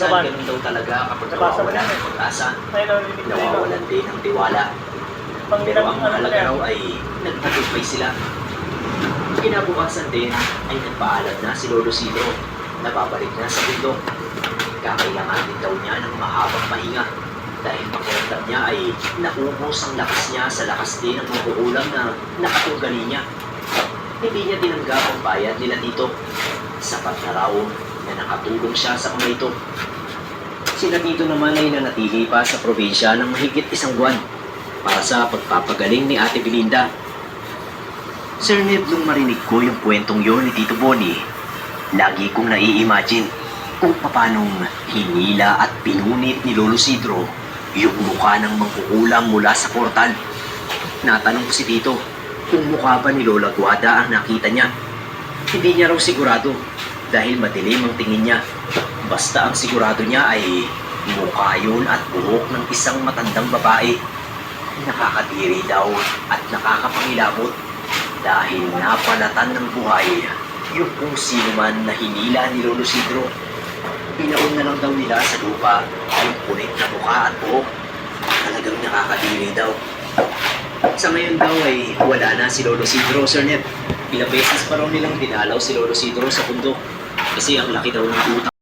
Minsan, ganun daw talaga kapag nawawala ng pag-asa, nawawalan din ng tiwala. Pero ang mahalaga raw ay nagtagumpay sila. Kinabukasan din ay nagpaalam na si Lolo Silvio na babalik na sa bundok. Kakailangan din daw niya ng mahabang pahinga dahil pakiramdam niya ay naubos ang lakas niya sa lakas din ng maguulam na nakatugali niya. Hindi niya tinanggap ang bayad nila dito. Sapat na raw na nakatulong siya sa mga ito. Sila dito naman ay nanatili pa sa probinsya ng mahigit 1 buwan para sa pagpapagaling ni Ate Belinda. Sir Ned, nung marinig ko yung kwentong yon ni Tito Bonnie, lagi kong nai-imagine kung paanong hinila at pinunit ni Lolo Sidro yung mukha ng mangkukulam mula sa portal. Natanong ko si Tito kung mukha ba ni Lola Guada ang nakita niya. Hindi niya raw sigurado dahil madilim ang tingin niya. Basta ang sigurado niya ay mukha yun at buhok ng isang matandang babae. Nakakadiri daw at nakakapangilabot dahil napalatan ng buhay yung kung sino man na hinila ni Lolo Sidro. Pinaon na lang daw nila sa lupa yung punit na mukha at buhok. Talagang nakakadiri daw. Sa ngayon daw ay wala na si Lolo Sidro, Sir Ned. Ilang beses pa raw nilang dinalaw si Lolo Sidro sa bundok kasi ang laki daw ng utang.